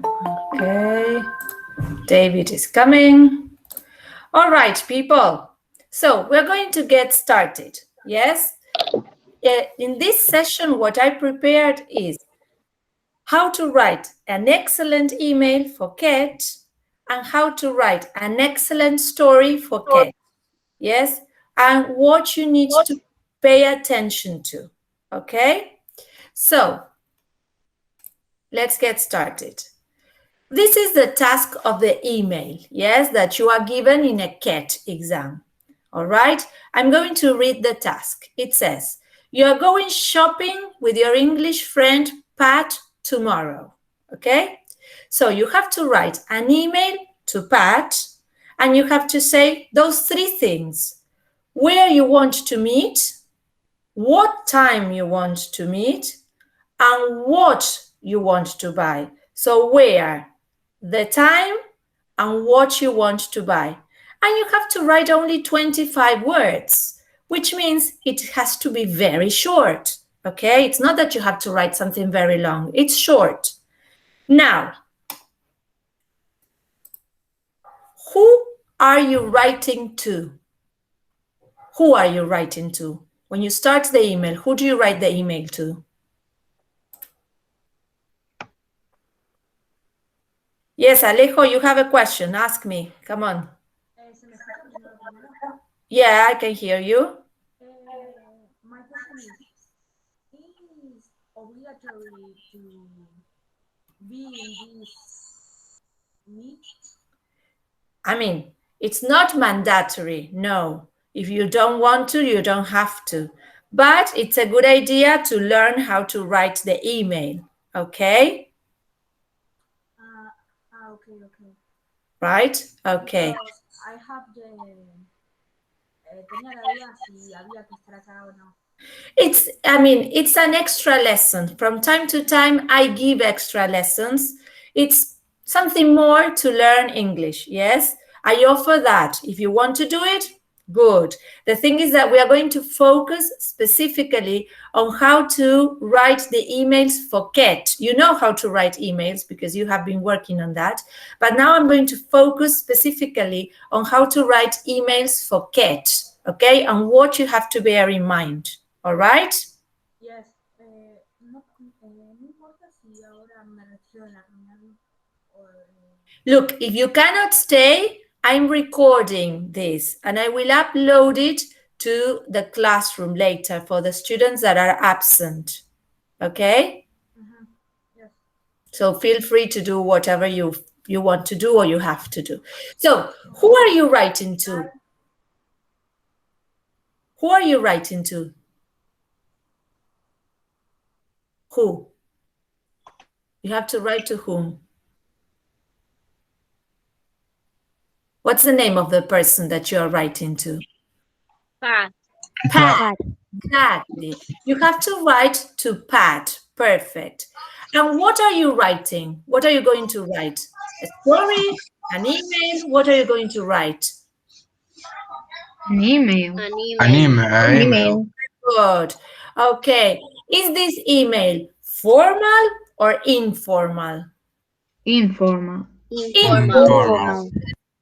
Okay, David is coming. All right, people. So we're going to get started. Yes. In this session, what I prepared is how to write an excellent email for Ket and how to write an excellent story for Ket. Yes. And what you need to pay attention to. Okay. So let's get started. This is the task of the email, yes, that you are given in a Ket exam. All right, I'm going to read the task. It says, you are going shopping with your English friend Pat tomorrow. Okay, so you have to write an email to Pat and you have to say those three things: where you want to meet, what time you want to meet, and what you want to buy. So where, the time, and what you want to buy. And you have to write only 25 words, which means it has to be very short. Okay, it's not that you have to write something very long, it's short. Now, who are you writing to? Who are you writing to? When you start the email, who do you write the email to? Yes, Alejo, you have a question. Ask me. Come on. ¿Se me escucha primero primero? Yeah, I can hear you. My question is obligatory to be in this meet? I mean, it's not mandatory, no. If you don't want to, you don't have to. But it's a good idea to learn how to write the email, okay? Okay. Right? Okay. Because I have tenía la duda si había que estar acá o no. It's an extra lesson. From time to time, I give extra lessons. It's something more to learn English, yes? I offer that. If you want to do it, good. The thing is that we are going to focus specifically on how to write the emails for Ket. You know how to write emails because you have been working on that. But now I'm going to focus specifically on how to write emails for Ket, okay? And what you have to bear in mind. All right? Yes. No importa si ahora me retiro de la reunión o... Look, if you cannot stay, I'm recording this and I will upload it to the classroom later for the students that are absent. Okay? Yes. So feel free to do whatever you want to do or you have to do. So who are you writing to? Who are you writing to? Who? You have to write to whom? What's the name of the person that you are writing to? Pat. Pat. Exactly. You have to write to Pat. Perfect. And what are you writing? What are you going to write? A story? An email? What are you going to write? An email. An email. Good. Okay. Is this email formal or informal? Informal. Informal.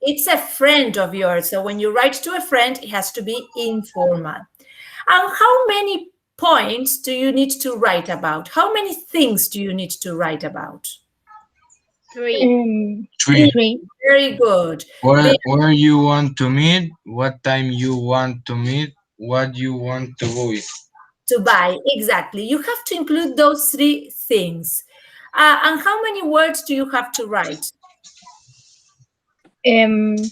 It's a friend of yours. So when you write to a friend, it has to be informal. And how many points do you need to write about? How many things do you need to write about? 3. 3. Very good. Where you want to meet, what time you want to meet, what you want to buy. To buy, exactly. You have to include those three things. And how many words do you have to write? 25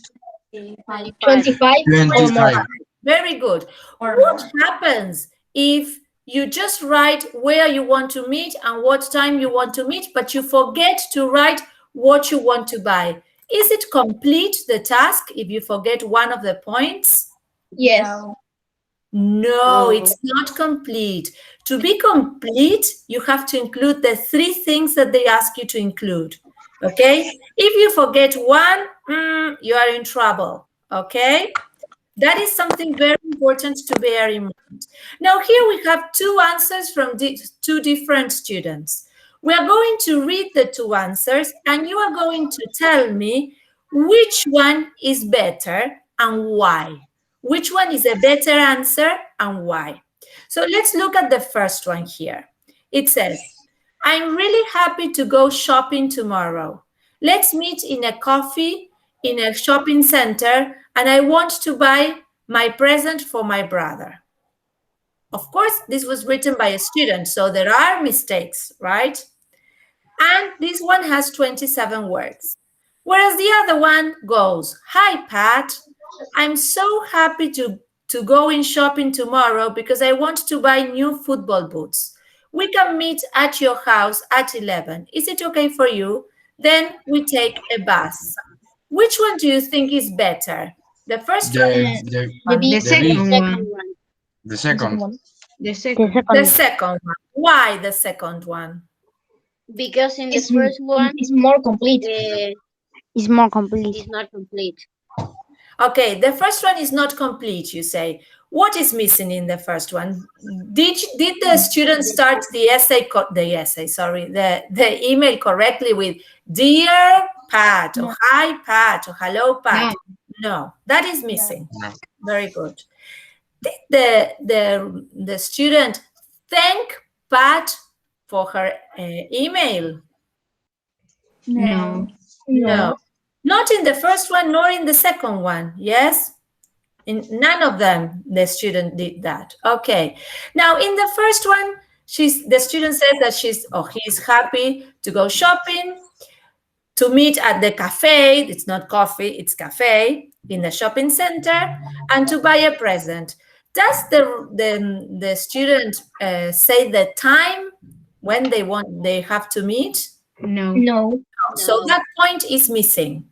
or more. Very good. What happens if you just write where you want to meet and what time you want to meet, but you forget to write what you want to buy? Is it complete, the task, if you forget one of the points? Yes. No, it's not complete. To be complete, you have to include the three things that they ask you to include. Okay? If you forget one, you are in trouble. Okay? That is something very important to bear in mind. Now, here we have two answers from two different students. We are going to read the two answers and you are going to tell me which one is better and why. Which one is a better answer and why? So let's look at the first one here. It says, I'm really happy to go shopping tomorrow. Let's meet in a coffee in a shopping center and I want to buy my present for my brother. Of course, this was written by a student, so there are mistakes, right? And this one has 27 words. Whereas the other one goes, hi, Pat. I'm so happy to go in shopping tomorrow because I want to buy new football boots. We can meet at your house at 11. Is it okay for you? Then we take a bus. Which one do you think is better? The first one? The second one. The second. The second. The second one. Why the second one? Because in the first one, it's more complete. it's more complete. It's not complete. Okay, the first one is not complete, you say. What is missing in the first one? Did the student start the email correctly with Dear Pat, or Hi Pat, or Hello Pat? No, that is missing. No. Very good. Did the student thank Pat for her email? No. No. Not in the first one, nor in the second one. Yes? In none of them, the student did that. Okay. Now, in the first one, the student says that he's happy to go shopping, to meet at the cafe. It's not coffee, it's cafe in the shopping center, and to buy a present. Does the student say the time when they have to meet? No. So that point is missing.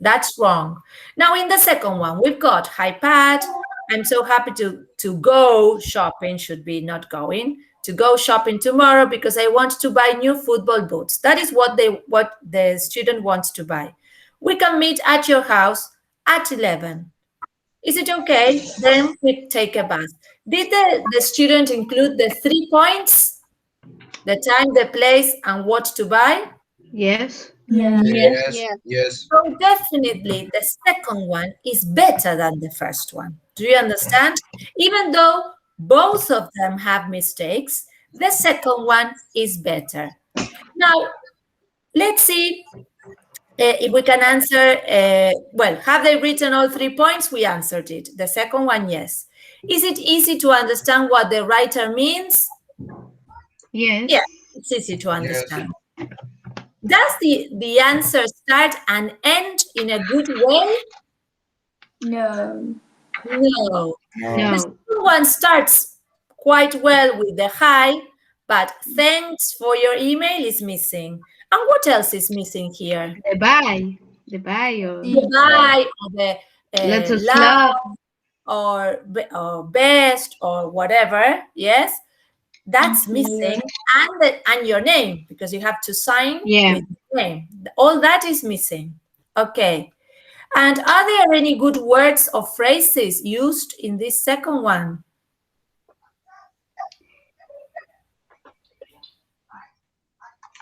That's wrong. Now, in the second one, we've got, hi, Pat. I'm so happy to go shopping, should be not going, to go shopping tomorrow because I want to buy new football boots. That is what the student wants to buy. We can meet at your house at 11. Is it okay? Then we take a bus. Did the student include the 3 points? The time, the place, and what to buy? Yes. Yes. So definitely the second one is better than the first one. Do you understand? Even though both of them have mistakes, the second one is better. Now, let's see if we can answer, well, have they written all 3 points? We answered it. The second one, yes. Is it easy to understand what the writer means? Yes. Yeah, it's easy to understand. Yes. Does the answer start and end in a good way? No. No. The second one starts quite well with the hi, but thanks for your email is missing. And what else is missing here? The bye. The bye. Or the let us love or best or whatever. Yes, that's missing. And your name, because you have to sign with your name. All that is missing. Okay. And are there any good words or phrases used in this second one?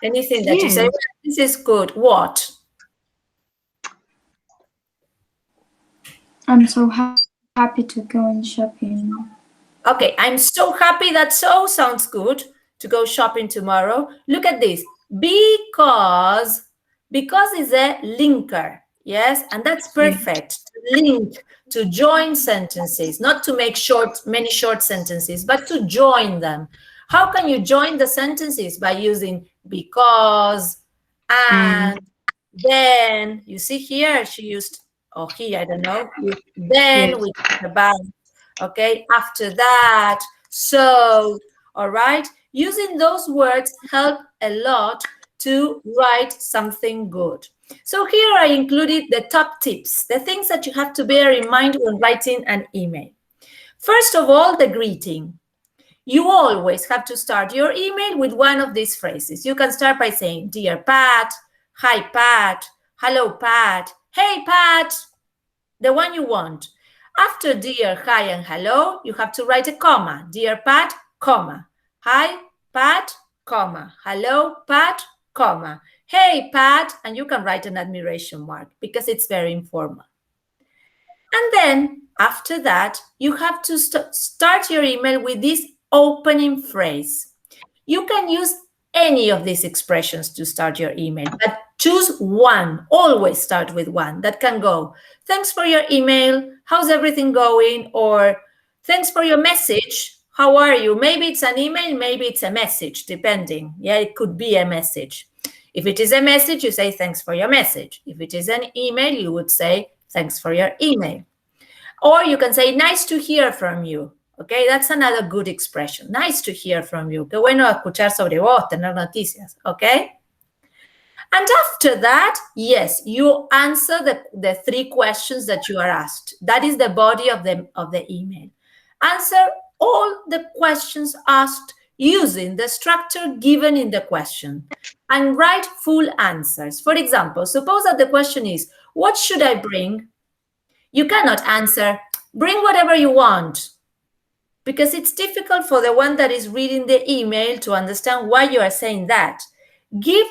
Anything that you say, well, this is good. What? I'm so happy to go in shopping. Okay, I'm so happy. That so sounds good, to go shopping tomorrow. Look at this. Because is a linker. Yes, and that's perfect. To link, to join sentences, not to make many short sentences, but to join them. How can you join the sentences? By using because, and, then. You see here, she used, or he, I don't know. Then we talk about, okay, after that, so, all right. Using those words help a lot to write something good. So here I included the top tips, the things that you have to bear in mind when writing an email. First of all, the greeting. You always have to start your email with one of these phrases. You can start by saying, Dear Pat, hi Pat, hello Pat, hey Pat, the one you want. After dear, hi, and hello, you have to write a comma. Dear Pat, comma. Hi, Pat, comma. Hello, Pat, comma. Hey, Pat, and you can write an admiration mark because it's very informal. And then after that, you have to start your email with this opening phrase. You can use any of these expressions to start your email, but choose one. Always start with one that can go, thanks for your email, how's everything going? Or thanks for your message, how are you? Maybe it's an email, maybe it's a message, depending. Yeah, it could be a message. If it is a message, you say thanks for your message. If it is an email, you would say thanks for your email. Or you can say nice to hear from you. Okay, that's another good expression. Nice to hear from you. Qué bueno escuchar sobre vos, tener noticias. Okay. And after that, yes, you answer the 3 questions that you are asked. That is the body of the email. Answer all the questions asked using the structure given in the question and write full answers. For example, suppose that the question is, what should I bring? You cannot answer, bring whatever you want, because it's difficult for the one that is reading the email to understand why you are saying that. Give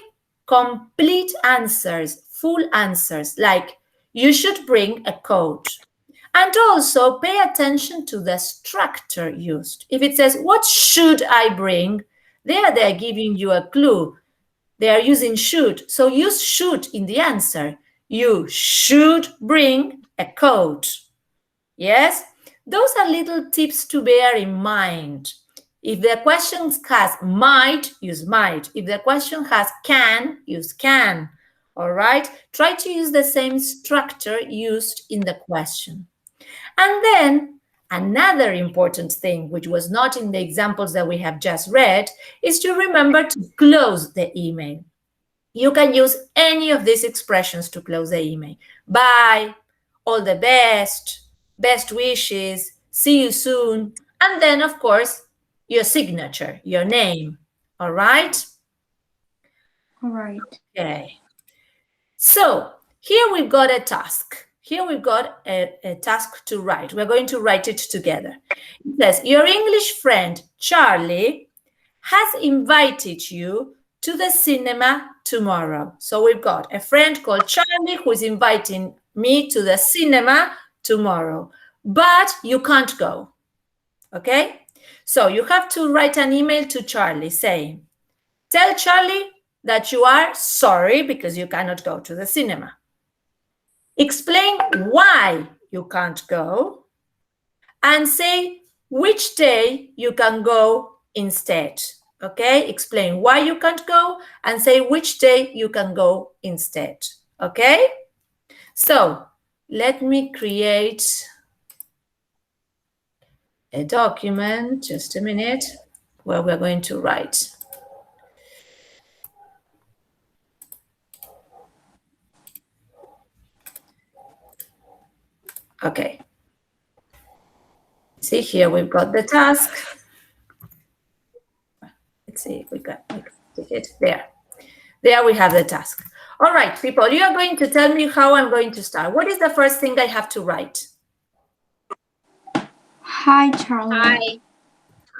complete answers, full answers, like you should bring a coat. And also pay attention to the structure used. If it says, what should I bring? They're giving you a clue. They are using should. So use should in the answer. You should bring a coat. Yes? Those are little tips to bear in mind. If the question has might, use might. If the question has can, use can. All right? Try to use the same structure used in the question. And then another important thing, which was not in the examples that we have just read, is to remember to close the email. You can use any of these expressions to close the email. Bye, all the best, best wishes, see you soon. And then, of course, your signature, your name. All right? All right. Okay. So here we've got a task. Here we've got a task to write. We're going to write it together. It says, your English friend, Charlie, has invited you to the cinema tomorrow. So we've got a friend called Charlie who is inviting me to the cinema tomorrow, but you can't go. Okay? So you have to write an email to Charlie saying, tell Charlie that you are sorry because you cannot go to the cinema. Explain why you can't go and say which day you can go instead. Okay, explain why you can't go and say which day you can go instead. Okay, so let me create a document, just a minute, where we're going to write. Okay. See, here we've got the task. Let's see if we can take it there. There we have the task. All right, people, you are going to tell me how I'm going to start. What is the first thing I have to write? Hi, Charlie.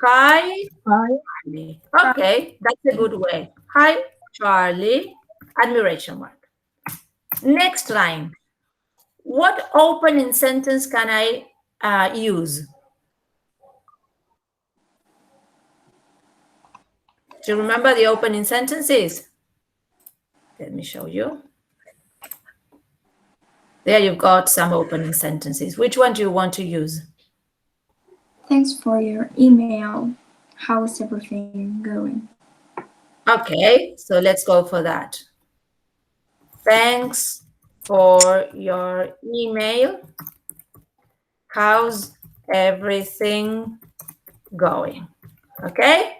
Hi. Charlie. Okay, that's a good way. Hi, Charlie. Admiration mark. Next line. What opening sentence can I use? Do you remember the opening sentences? Let me show you. There you've got some opening sentences. Which one do you want to use? Thanks for your email. How's everything going? Okay, so let's go for that. Thanks for your email. How's everything going? Okay?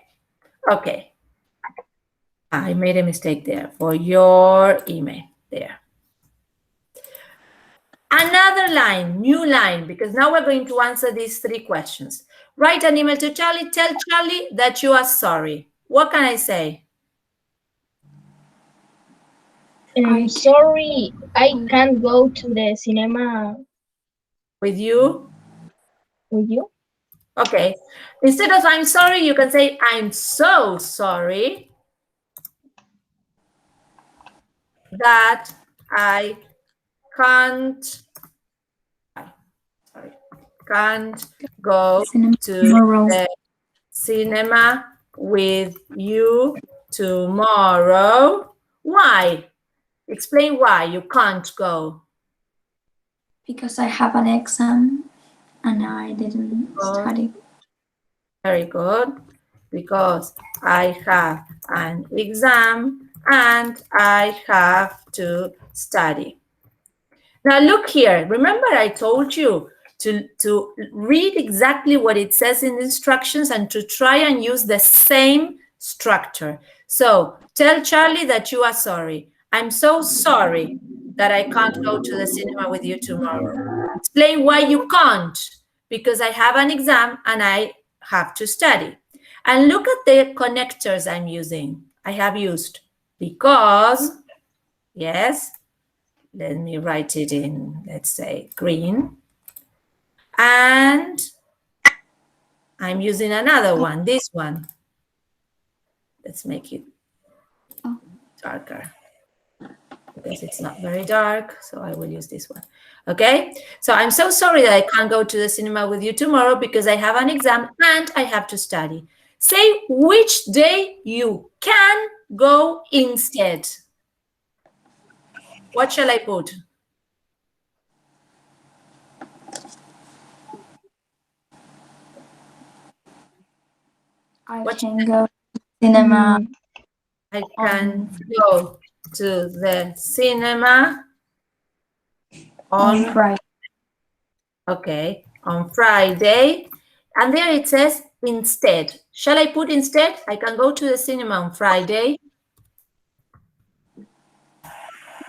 Okay. I made a mistake there. For your email. There. Another line, new line, because now we're going to answer these 3 questions. Write an email to Charlie. Tell Charlie that you are sorry. What can I say? I'm sorry, I can't go to the cinema With you? with you. Okay. Instead of I'm sorry, you can say I'm so sorry. that I can't go to the cinema with you tomorrow. Why? Explain why you can't go. Because I have an exam and I didn't study. Very good. Because I have an exam and I have to study. Now look here. Remember I told you to read exactly what it says in the instructions and to try and use the same structure. So tell Charlie that you are sorry. I'm so sorry that I can't go to the cinema with you tomorrow. Explain why you can't. Because I have an exam and I have to study. And look at the connectors I'm using. I have used because, yes, let me write it in, let's say, green. And I'm using another one, this one. Let's make it darker because it's not very dark, so I will use this one. Okay, so I'm so sorry that I can't go to the cinema with you tomorrow because I have an exam and I have to study. Say which day you can go instead. What shall I put? I can go to cinema. I can go to the cinema on Friday. Okay, on Friday. And there it says instead. Shall I put instead? I can go to the cinema on Friday.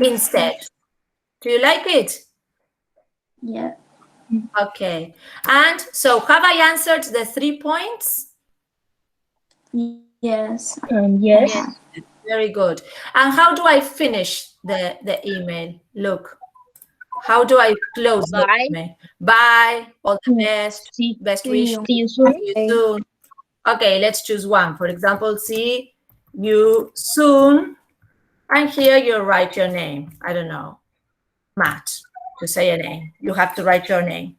Instead. Do you like it? Yeah. Okay. And so have I answered the 3 points? Yes. Yes. Very good. And how do I finish the email? Look. How do I close the email? Bye. All the best. Best wishes. See you soon. See you soon. Okay, let's choose one. For example, see you soon. And here you write your name. I don't know. Matt, to say a name. You have to write your name.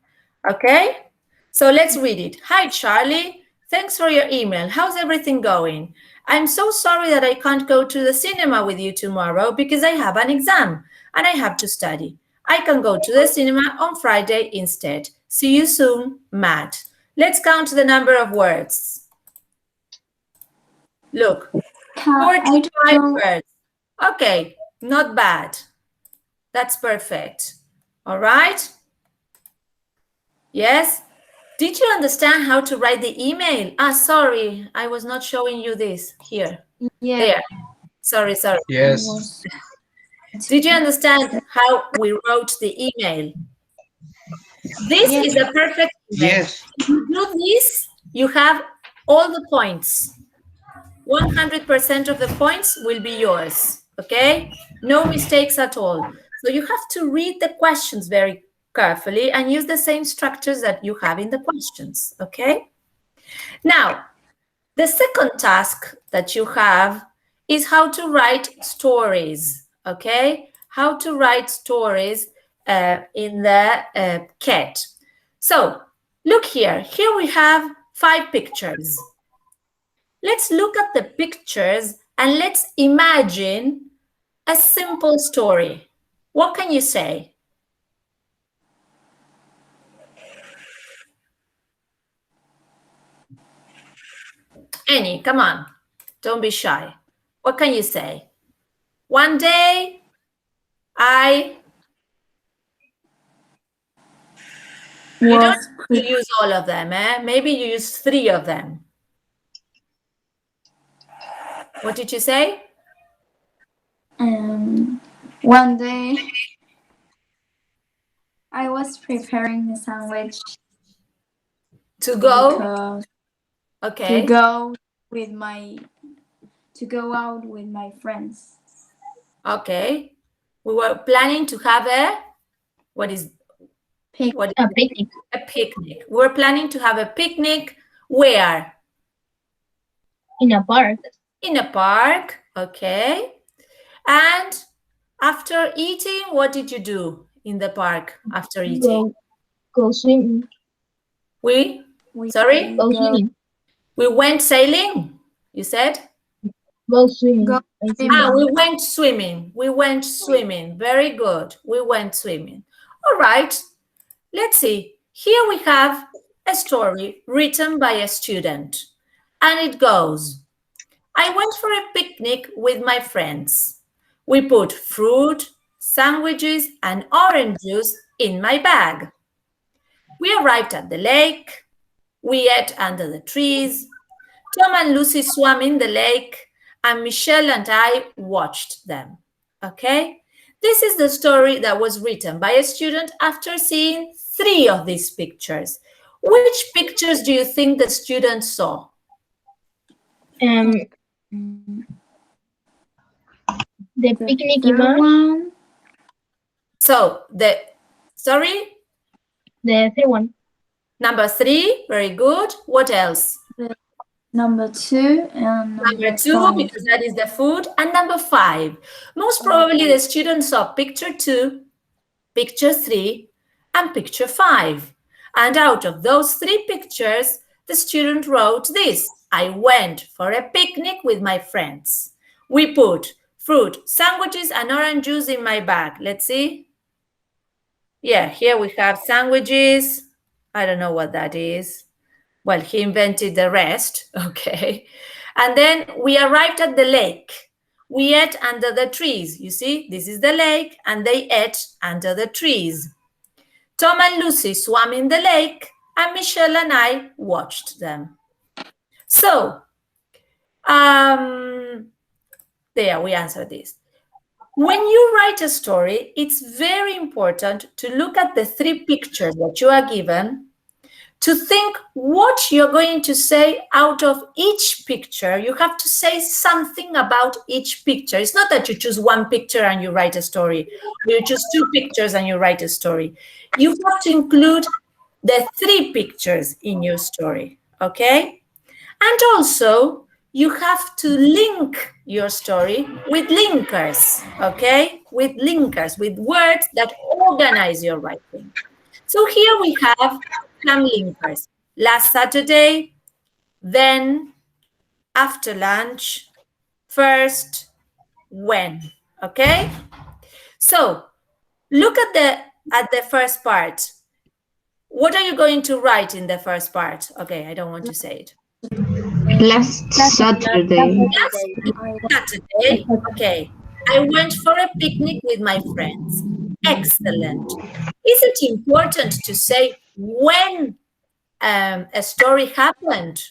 Okay? So let's read it. Hi, Charlie. Thanks for your email. How's everything going? I'm so sorry that I can't go to the cinema with you tomorrow because I have an exam and I have to study. I can go to the cinema on Friday instead. See you soon, Matt. Let's count the number of words. Look, 45 words. Okay, not bad. That's perfect. All right? Yes? Did you understand how to write the email? Sorry, I was not showing you this. Here. Yeah. There. Sorry. Yes. Did you understand how we wrote the email? This is a perfect email. Yes. If you do this, you have all the points. 100% of the points will be yours, okay? No mistakes at all. So you have to read the questions very carefully and use the same structures that you have in the questions, okay? Now, the second task that you have is how to write stories, okay? How to write stories in the Ket. So, look here. Here we have 5 pictures. Let's look at the pictures and let's imagine a simple story. What can you say? Any, come on. Don't be shy. What can you say? One day, you don't have to use all of them, eh? Maybe you use 3 of them. What did you say? One day I was preparing a sandwich To go? Okay. to go out with my friends. Okay. We were planning to have a picnic. A picnic. We're planning to have a picnic where? In a park. In a park, okay. And After eating, what did you do in the park after eating? Go swimming. Sorry? Go swimming. We went sailing, you said? Go swimming. I think. We went swimming. We went swimming. Very good. We went swimming. All right. Let's see. Here we have a story written by a student. And it goes, I went for a picnic with my friends. We put fruit, sandwiches, and orange juice in my bag. We arrived at the lake. We ate under the trees. Tom and Lucy swam in the lake, and Michelle and I watched them. Okay? This is the story that was written by a student after seeing 3 of these pictures. Which pictures do you think the student saw? The picnic one. So, sorry? The third one. Number 3, very good. What else? Number 2 and Number 2, 5. because that is the food. And number 5. Most probably the student saw picture 2, picture 3, and picture 5. And out of those 3 pictures, the student wrote this. I went for a picnic with my friends. We put fruit, sandwiches, and orange juice in my bag. Let's see. Yeah, here we have sandwiches. I don't know what that is. Well, he invented the rest, okay. And then we arrived at the lake. We ate under the trees. You see, this is the lake, and they ate under the trees. Tom and Lucy swam in the lake, and Michelle and I watched them. So, there, we answered this. When you write a story, it's very important to look at the 3 pictures that you are given, to think what you're going to say out of each picture. You have to say something about each picture. It's not that you choose 1 picture and you write a story. You choose 2 pictures and you write a story. You have to include the 3 pictures in your story, okay? And also, you have to link your story with linkers, okay? With linkers, with words that organize your writing. So here we have some linkers. Last Saturday, then, after lunch, first, when, okay? So look at the first part. What are you going to write in the first part? Okay, I don't want to say it. Last Saturday. Last Saturday, okay. I went for a picnic with my friends. Excellent. Is it important to say when a story happened?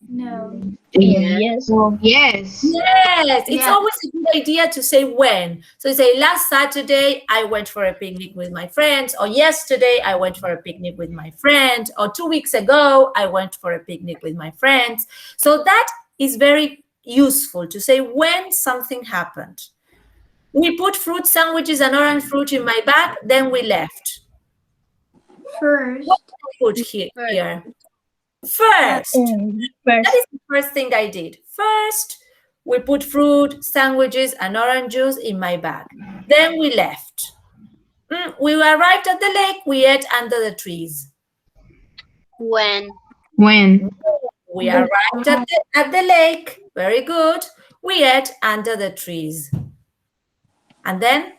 No. Yes. Yes. Yes, it's always a good idea to say when. So you say, last Saturday, I went for a picnic with my friends, or yesterday, I went for a picnic with my friend, or 2 weeks ago, I went for a picnic with my friends. So that is very useful to say when something happened. We put fruit sandwiches and orange fruit in my bag, then we left. First. What did I put here? First. That is the first thing I did. First, we put fruit, sandwiches, and orange juice in my bag. Then we left. We arrived at the lake. We ate under the trees. When? We arrived at the lake. Very good. We ate under the trees. And then?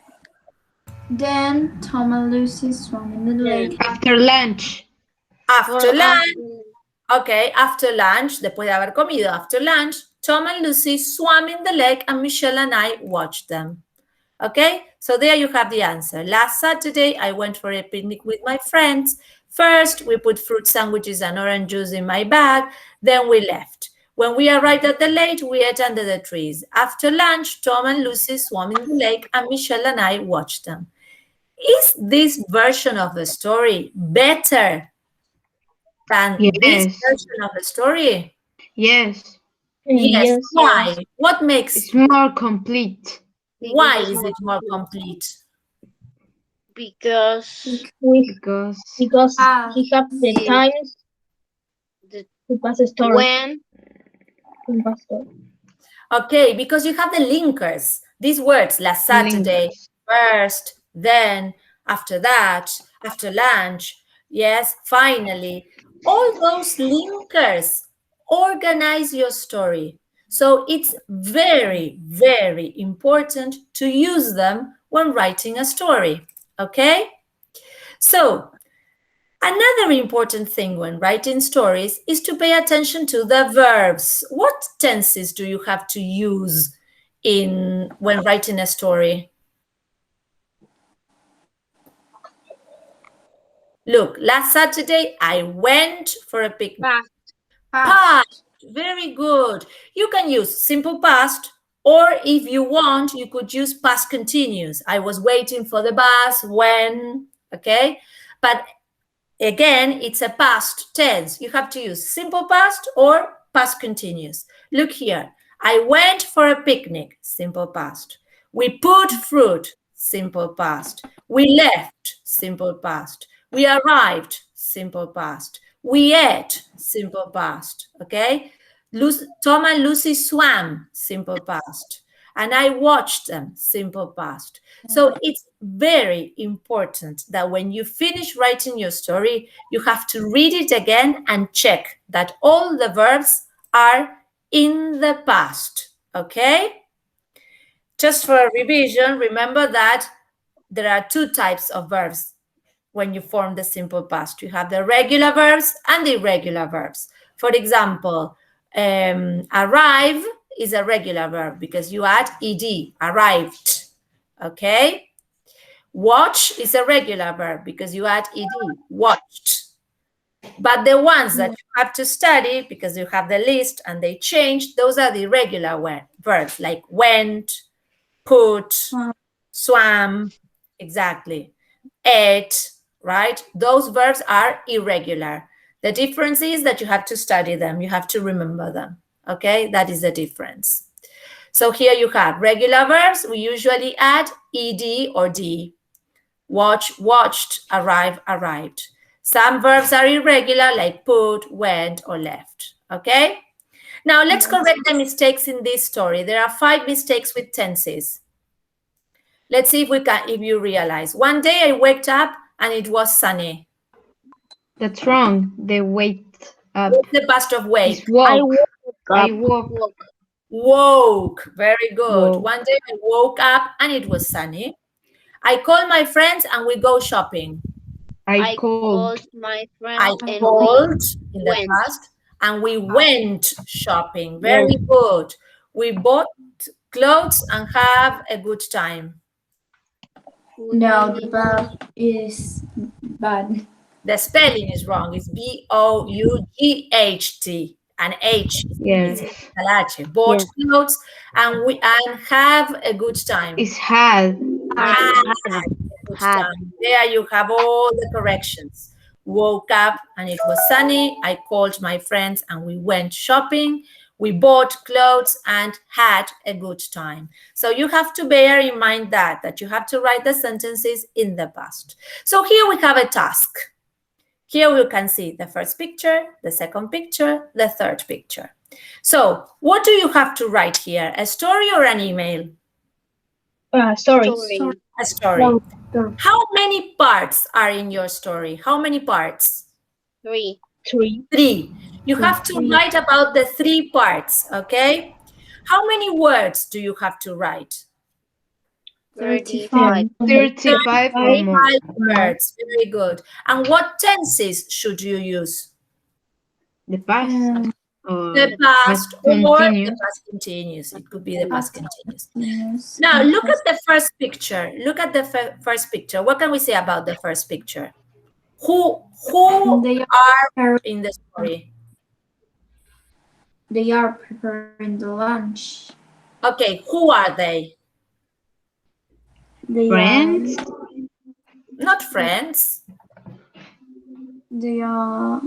Then Tom and Lucy swam in the lake. After lunch. After lunch. Okay, after lunch, después de haber comido, after lunch, Tom and Lucy swam in the lake and Michelle and I watched them. Okay, so there you have the answer. Last Saturday, I went for a picnic with my friends. First, we put fruit sandwiches and orange juice in my bag. Then we left. When we arrived at the lake, we ate under the trees. After lunch, Tom and Lucy swam in the lake and Michelle and I watched them. Is this version of the story better than this version of the story? Yes. Yes. Why? What makes it's more complete? Why is it more complete? Because he have the times to pass a story. When? Okay, because you have the linkers. These words, last Saturday, Linkers. first, then, after that, after lunch, yes, finally, all those linkers organize your story. So it's very, very important to use them when writing a story, okay? So another important thing when writing stories is to pay attention to the verbs. What tenses do you have to use when writing a story? Look, last Saturday I went for a picnic. Past. Past, very good. You can use simple past, or if you want, you could use past continuous. I was waiting for the bus when, okay? But again, it's a past tense. You have to use simple past or past continuous. Look here. I went for a picnic, simple past. We put fruit, simple past. We left, simple past. We arrived, simple past. We ate, simple past. Okay? Tom and Lucy swam, simple past. And I watched them, simple past. So it's very important that when you finish writing your story, you have to read it again and check that all the verbs are in the past, okay? Just for a revision, remember that there are two types of verbs when you form the simple past. You have the regular verbs and the irregular verbs. For example, arrive is a regular verb because you add ed, arrived, okay? Watch is a regular verb because you add ed, watched. But the ones that you have to study because you have the list and they change, those are the irregular verbs like went, put, swam, exactly, ate, right? Those verbs are irregular. The difference is that you have to study them. You have to remember them, okay? That is the difference. So here you have regular verbs. We usually add ed or d. Watch, watched, arrive, arrived. Some verbs are irregular like put, went, or left, okay? Now let's correct the mistakes in this story. There are 5 mistakes with tenses. Let's see if you realize. One day I waked up and it was sunny. That's wrong. They wait up. What's the past of wake? It's woke. I woke. Woke. Very good. Woke. One day I woke up and it was sunny. I called my friends and we go shopping. I called. My friend I and called in the went. past and we went shopping. Very good. We bought clothes and have a good time. No, the verb is bad. The spelling is wrong. It's B-O-U-G-H-T. And H is Yes. H. Bought clothes and have a good time. It's had. Good time. There you have all the corrections. Woke up and it was sunny. I called my friends and we went shopping. We bought clothes and had a good time. So you have to bear in mind that you have to write the sentences in the past. So here we have a task. Here we can see the first picture, the second picture, the third picture. So what do you have to write here? A story or an email? Story. A story. How many parts are in your story? How many parts? 3. 3. You have to write about the 3 parts, okay? How many words do you have to write? 35. 35 or more. 5 words. Very good. And what tenses should you use? The past. The past or continuous. the past continuous. It could be the past continuous. Yes. Now, look at the first picture. Look at the first picture. What can we say about the first picture? Who They are in the story? They are preparing the lunch. Okay, who are they? They Friends? Not friends. They are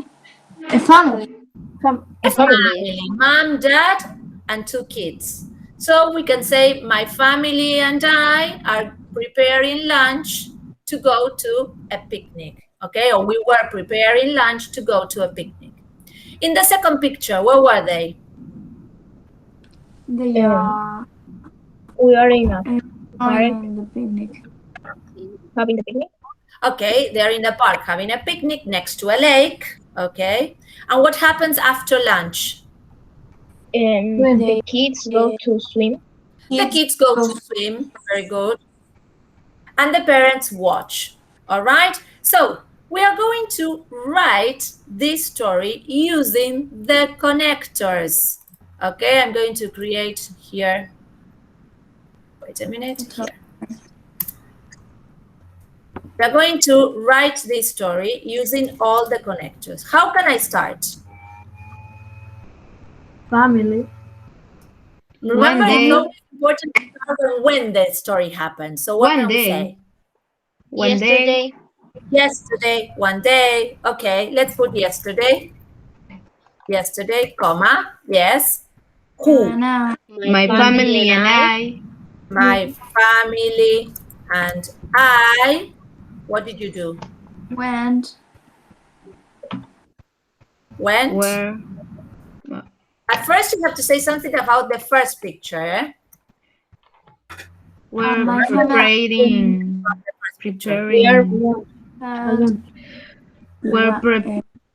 a family. A family. Mom, dad, and 2 kids. So we can say my family and I are preparing lunch to go to a picnic. Okay, or we were preparing lunch to go to a picnic. In the second picture, where were they? They are We are in a On the picnic. having the picnic. Okay, they're in the park having a picnic next to a lake. Okay. And what happens after lunch? And the kids go to swim. The kids go to swim. Very good. And the parents watch. All right. So we are going to write this story using the connectors. Okay, I'm going to create here. Wait a minute. Here. We're going to write this story using all the connectors. How can I start? Family. Remember, One it's day. always important to start on when the story happened. So what One can we day. say? One day. Yesterday. Yesterday, one day. Okay, let's put yesterday. Yesterday, comma, yes. Who? My family and I My family and I. What did you do? Went. Went? were At first, you have to say something about the first picture. Eh? were my preparing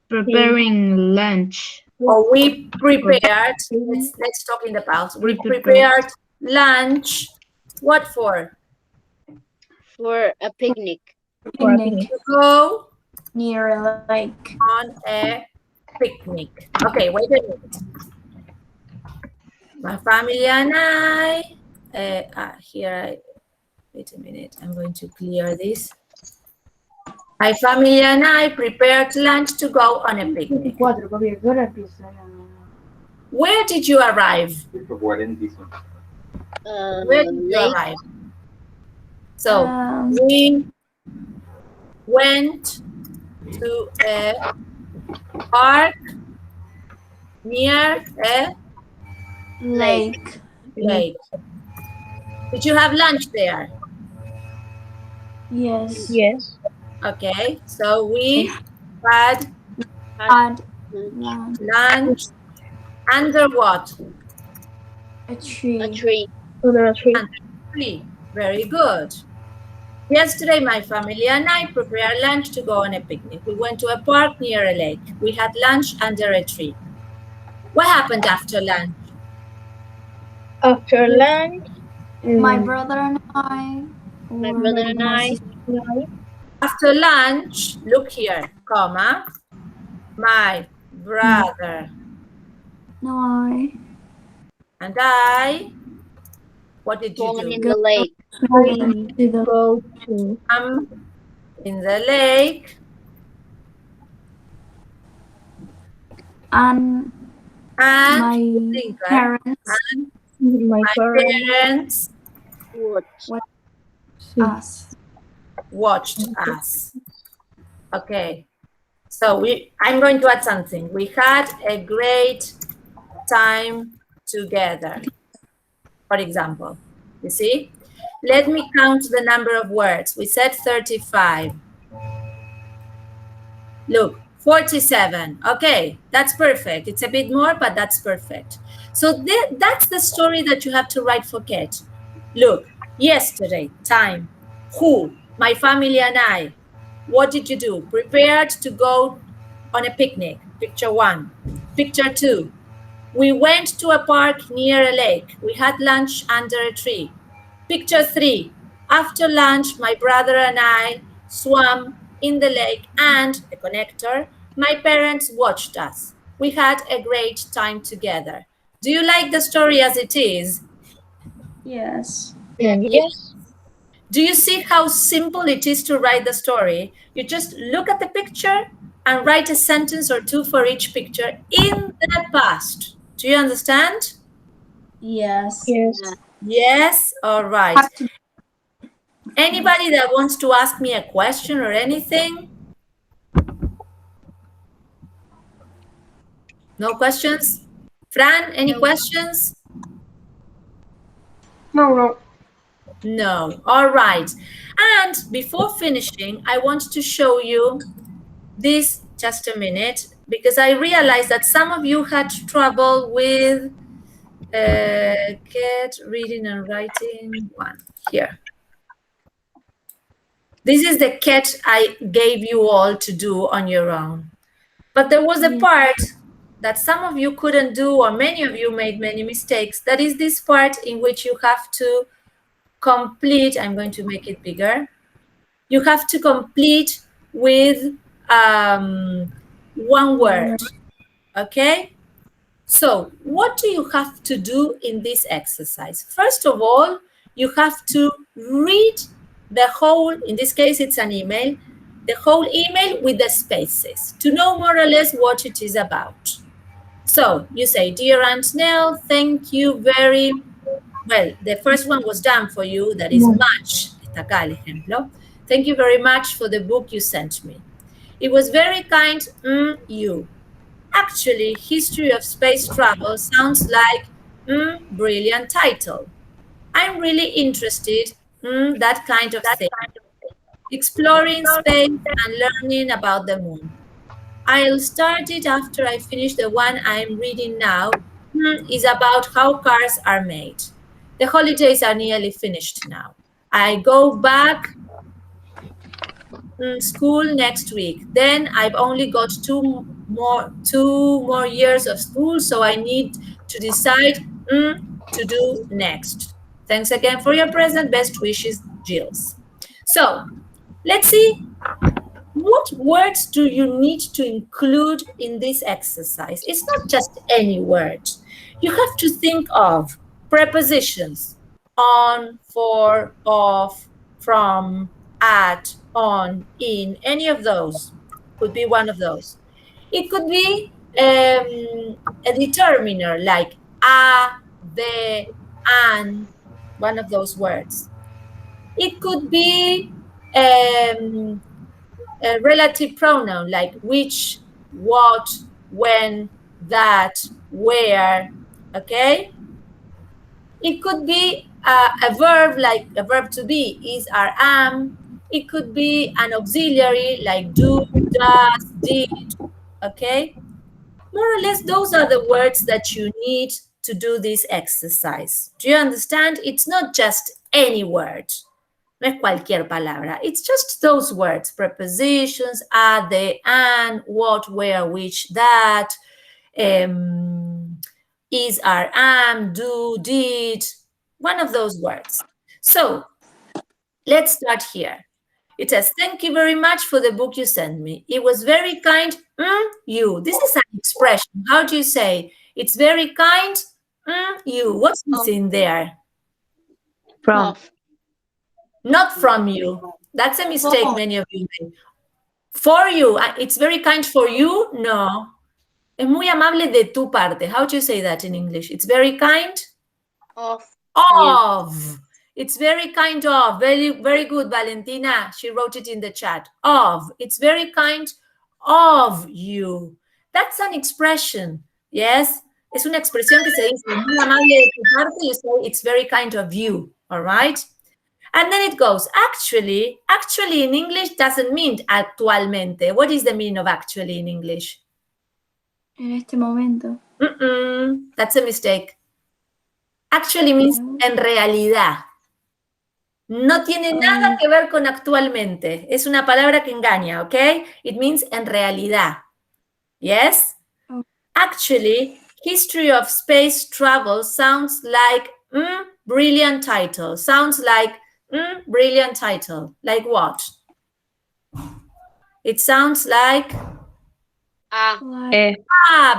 preparing lunch. Or we prepared. Let's talk in the past. We prepared lunch. What for? For a picnic. Picnic To go near a lake. on a picnic. Okay, wait a minute. My family and I, wait a minute, I'm going to clear this. My family and I prepared lunch to go on a picnic. Where did you arrive? Where did you Lake. arrive? So, we went to a park near a Lake. lake. Did you have lunch there? Yes. Yes. Okay, so we had Had lunch under what? a tree. A tree. Under a tree. Under a tree. Very good. Yesterday, my family and I prepared lunch to go on a picnic. We went to a park near a lake. We had lunch under a tree. What happened after lunch? After lunch, My brother and I. After lunch, look here, comma, my brother No. and I, what did you Going do? in the lake. To the go to In the lake and and my think, right? parents And my my parents. Watch. us. Watched us. Okay, so I'm going to add something. We had a great time together. For example, you see? Let me count the number of words. We said 35. Look, 47. Okay, that's perfect. It's a bit more, but that's perfect. So that's the story that you have to write for Ket. Look, yesterday, time, who, my family and I. What did you do? Prepared to go on a picnic. Picture 1. Picture 2. We went to a park near a lake. We had lunch under a tree. Picture 3. After lunch, my brother and I swam in the lake and, a connector, my parents watched us. We had a great time together. Do you like the story as it is? Yes. Yes. Do you see how simple it is to write the story? You just look at the picture and write a sentence or two for each picture in the past. Do you understand? Yes. Yes. Yes? All right. Anybody that wants to ask me a question or anything? No questions? Fran, any questions? No. No. All right. And before finishing, I want to show you this, just a minute, because I realized that some of you had trouble with Ket Reading and Writing 1. Here. This is the Ket I gave you all to do on your own. But there was a part that some of you couldn't do, or many of you made many mistakes. That is this part in which you have to complete. I'm going to make it bigger. You have to complete with one word. Okay? So what do you have to do in this exercise? First of all, you have to read the whole, in this case it's an email, the whole email with the spaces to know more or less what it is about. So you say, dear Aunt Nell, thank you very, well, the first one was done for you, that is much. Está acá el ejemplo. Thank you very much for the book you sent me. It was very kind, you. Actually, History of Space Travel sounds like, brilliant title. I'm really interested in that kind of thing. Exploring space and learning about the moon. I'll start it after I finish the one I'm reading now. Is about how cars are made. The holidays are nearly finished now. I go back school next week. Then I've only got two more years of school, so I need to decide to do next. Thanks again for your present. Best wishes, Jills. So let's see, what words do you need to include in this exercise? It's not just any word. You have to think of prepositions: on, for, of, from, at, on, in. Any of those could be one of those. It could be a determiner like a, the, an, one of those words. It could be a relative pronoun like which, what, when, that, where, okay? It could be a verb like a verb to be, is, are, am. It could be an auxiliary like do, does, did, okay? More or less, those are the words that you need to do this exercise. Do you understand? It's not just any word. No es cualquier palabra. It's just those words, prepositions, a, the, an, what, where, which, that, is, are, am, do, did, one of those words. So let's start here. It says, thank you very much for the book you sent me. It was very kind, you. This is an expression. How do you say? It's very kind, you. What's missing there? From. Not from you. That's a mistake many of you made. For you. It's very kind for you? No. Es muy amable de tu parte. How do you say that in English? It's very kind? Of. Of. It's very kind of. Very, very good, Valentina. She wrote it in the chat. Of. It's very kind of you. That's an expression. Yes? Es una expresión que se dice muy amable de tu parte. You say it's very kind of you. All right? And then it goes, actually in English doesn't mean actualmente. What is the meaning of actually in English? En este momento. That's a mistake. Actually means en realidad. No tiene nada que ver con actualmente. Es una palabra que engaña, ¿ok? It means en realidad. Yes? Actually, History of Space Travel sounds like brilliant title. Sounds like brilliant title. Like what? It sounds like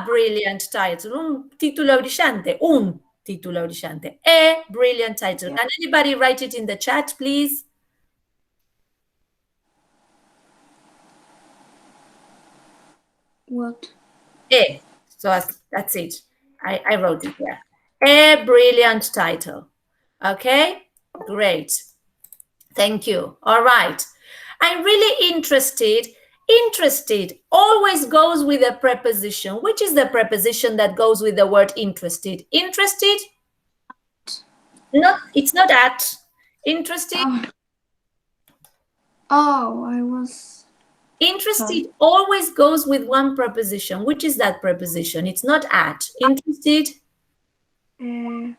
brilliant title. Un título brillante. Un título brillante. A brilliant title. Can anybody write it in the chat, please? What? A. So that's it. I wrote it there. A brilliant title. Okay? Great. Thank you. All right. I'm really interested. Interested always goes with a preposition. Which is the preposition that goes with the word interested? Interested? It's not at. Interested? I was... Interested always goes with one preposition. Which is that preposition? It's not at. Interested? Who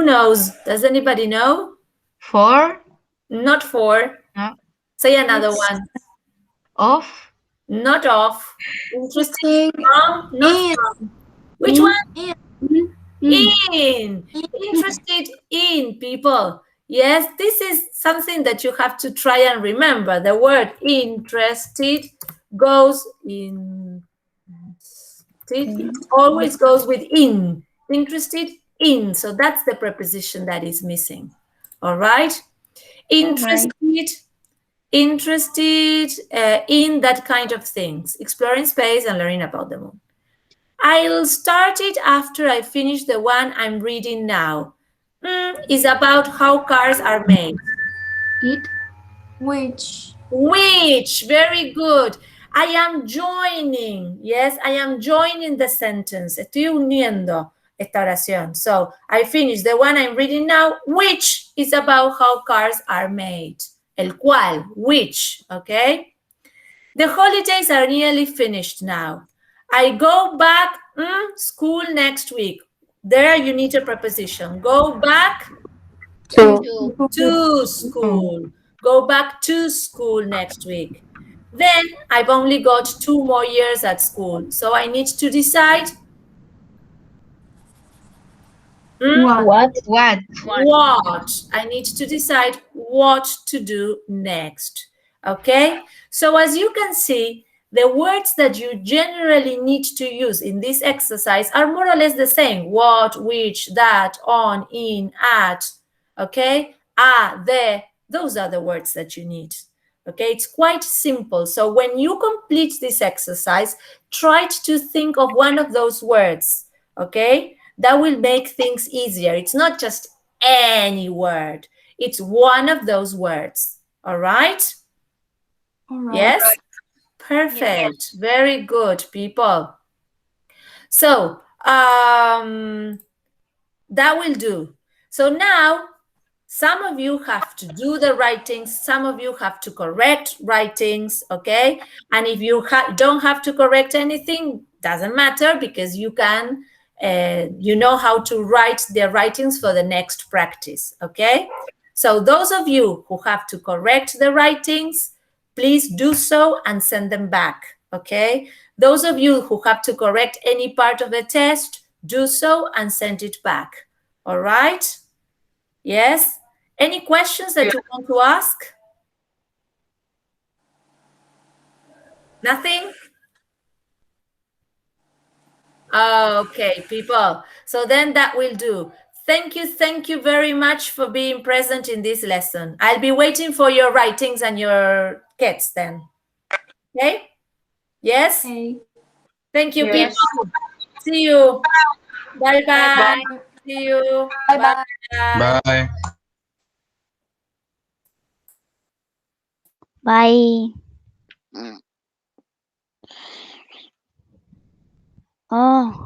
knows? Does anybody know? 4. Not for. No. Say another It's one. Off. Not off. Interested interesting. from? Not In. from. Which one? In. In. Interested in, people. Yes, this is something that you have to try and remember. The word interested goes in. It always goes with in. Interested in. So that's the preposition that is missing. All right. Interested, interested in that kind of things, exploring space and learning about the moon. I'll start it after I finish the one I'm reading now. Is about how cars are made. It. Which. Which, very good. I am joining. Yes, I am joining the sentence. Estoy uniendo esta oración. So I finished the one I'm reading now, which is about how cars are made. El cual, which, okay? The holidays are nearly finished now. I go back school next week. There you need a preposition. Go back to school. Go back to school next week. Then I've only got 2 more years at school. So I need to decide What? What? what. I need to decide what to do next. Okay? So as you can see, the words that you generally need to use in this exercise are more or less the same. What, which, that, on, in, at. Okay? The. Those are the words that you need. Okay? It's quite simple. So when you complete this exercise, try to think of one of those words. Okay? That will make things easier. It's not just any word. It's one of those words. All right? All right. Yes? Perfect. Very good, people. So, that will do. So now, some of you have to do the writings. Some of you have to correct writings, okay? And if you don't have to correct anything, doesn't matter because you can, you know how to write the writings for the next practice, okay? So those of you who have to correct the writings, please do so and send them back, okay? Those of you who have to correct any part of the test, do so and send it back, all right? Yes? Any questions that you want to ask? Nothing? Okay, people. So then that will do. Thank you very much for being present in this lesson. I'll be waiting for your writings and your kits then. Okay? Yes? Okay. Thank you, Yes. people. See you. Bye-bye. See you. Bye-bye. Bye. Bye. Bye. Mm. Oh.